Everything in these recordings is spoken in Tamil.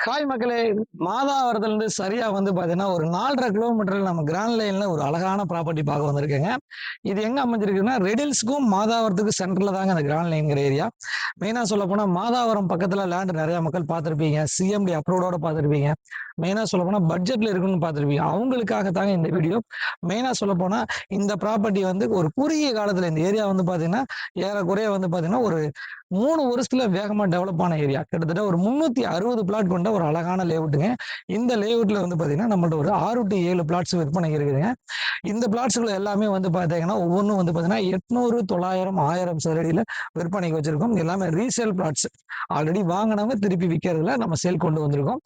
ஹாய் மக்களே! மாதாவரத்துலருந்து சரியா வந்து பார்த்தீங்கன்னா, ஒரு 4 1/2 கிலோமீட்டர்ல நம்ம கிராண்ட் லைன்ல ஒரு அழகான ப்ராப்பர்ட்டி பார்க்க வந்திருக்கேங்க. இது எங்க அமைஞ்சிருக்குன்னா, ரெடில்ஸ்க்கும் மாதாவரத்துக்கும் சென்டர்ல தாங்க அந்த கிராண்ட் லைன்ங்கிற ஏரியா. மெயினா சொல்லப்போனா மாதாவரம் பக்கத்துல லேண்ட் நெறைய மக்கள் பார்த்திருப்பீங்க. சிஎம்டி அப்ரூவோட பார்த்திருப்பீங்க. மெயினா சொல்லப்போனா பட்ஜெட்ல இருக்குன்னு பார்த்திருப்பீங்க. அவங்களுக்காக தாங்க இந்த வீடியோ. மெயினா சொல்லப்போனா, இந்த ப்ராப்பர்ட்டி வந்து ஒரு குறுகிய காலத்துல இந்த ஏரியா வந்து பார்த்தீங்கன்னா, ஏறக்குறைய வந்து பார்த்தீங்கன்னா, ஒரு 3 வருஷத்துல வேகமா டெவலப் ஆன ஏரியா. கிட்டத்தட்ட ஒரு 360 பிளாட் கொண்ட ஒரு அழகான லேஅவுட்டுங்க. இந்த லேஅவுட்ல வந்து பார்த்தீங்கன்னா, நம்மள்ட்ட ஒரு 6 டூ 7 பிளாட்ஸ் விற்பனைக்கு இருக்குதுங்க. இந்த பிளாட்ஸ்கள் எல்லாமே வந்து பார்த்தீங்கன்னா, ஒவ்வொன்னும் வந்து பார்த்தீங்கன்னா 800, 900, 1000 சதுரடியில விற்பனைக்கு வச்சிருக்கோம். எல்லாமே ரீசேல் பிளாட்ஸ். ஆல்ரெடி வாங்குனவங்க திருப்பி விக்கிறதுல நம்ம சேல் கொண்டு வந்திருக்கோம்.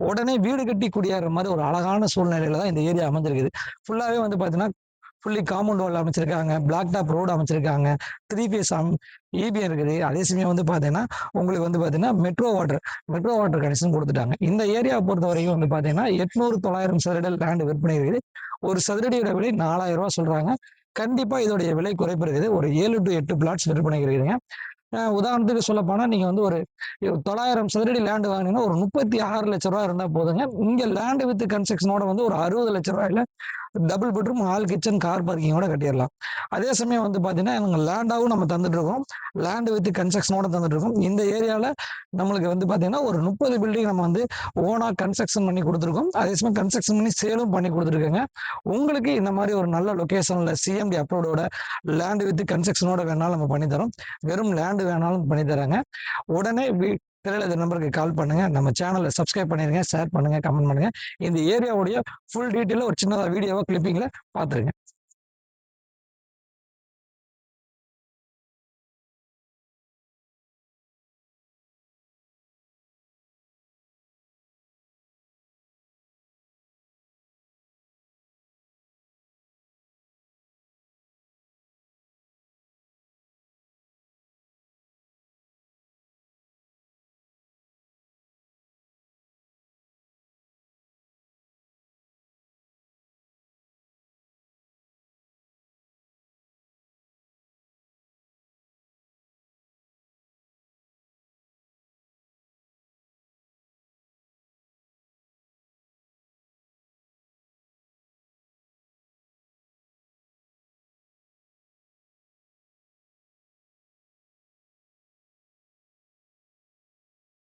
உடனே வீடு கட்டி குடியேறுற மாரி ஒரு அழகான சூழ்நிலையில தான் இந்த ஏரியா அமைஞ்சிருக்குது. ஃபுல்லாவே வந்து பார்த்தீங்கன்னா, ஃபுல்லி காம்பவுண்ட் வால் அமைச்சிருக்காங்க. பிளாக் டாப் ரோடு அமைச்சிருக்காங்க. 3 பேஸ் ஈபி இருக்குது. அதே சமயம் வந்து பார்த்தீங்கன்னா, உங்களுக்கு வந்து பார்த்தீங்கன்னா, மெட்ரோ வாட்டர் கனெக்ஷன் குடுத்துட்டாங்க. இந்த ஏரியாவ பொறுத்தவரைக்கும் வந்து பார்த்தீங்கன்னா, 800, 900 சதுர லேண்ட் விற்பனை இருக்குது. ஒரு சதுரடியோட விலை ரூ. 4000 சொல்றாங்க. கண்டிப்பா இதோடைய விலை குறைப்பு இருக்குது. ஒரு 7 டூ 8 பிளாட்ஸ் விற்பனைக்கு இருக்குதுங்க. உதாரணத்துக்கு சொல்லப்போனா, நீங்க வந்து ஒரு 900 சதுரடி லேண்ட் வாங்குனீங்கன்னா, ஒரு ரூ. 36,00,000 இருந்தா போதுங்க. இங்க லேண்ட் வித் கன்ஸ்ட்ரக்ஷனோட வந்து ஒரு ரூ. 60,00,000 double bedroom, hall, kitchen, car பார்க்கிங்கோட கட்டிறலாம். அதே சமயம் வந்து பார்த்தீங்கன்னா, நாங்க லேண்டாவும் நம்ம தந்துட்டு இருக்கோம். லேண்ட் வித் கன்ஸ்ட்ரக்ஷனோட தந்துட்டு இருக்கோம். இந்த ஏரியால நம்மளுக்கு வந்து பார்த்தீங்கன்னா, ஒரு 30 பில்டிங் நம்ம வந்து ஓனா கன்ஸ்ட்ரக்ஷன் பண்ணி குடுத்துருக்கோம். அதே சமயம் கன்ஸ்ட்ரக்ஷன் பண்ணி சேலும் பண்ணி குடுத்துருக்கோங்க. உங்களுக்கு இந்த மாரி ஒரு நல்ல லொகேஷன்ல சிஎம்டி அப்ரூவ்டோட லேண்ட் வித் கன்ஸ்ட்ரக்ஷனோட வேணாலும் நம்ம பண்ணி தரோம். வெறும் லேண்ட் வேணாலும் பண்ணி தரேங்க. உடனே திரையில இந்த நம்பருக்கு கால் பண்ணுங்க. நம்ம சேனல சப்ஸ்கிரைப் பண்ணிருங்க, ஷேர் பண்ணுங்க, கமெண்ட் பண்ணுங்க. இந்த ஏரியாவுடைய ஃபுல் டீட்டெயில ஒரு சின்னதா வீடியோவா கிளிப்பிங்ல பார்த்துருங்க.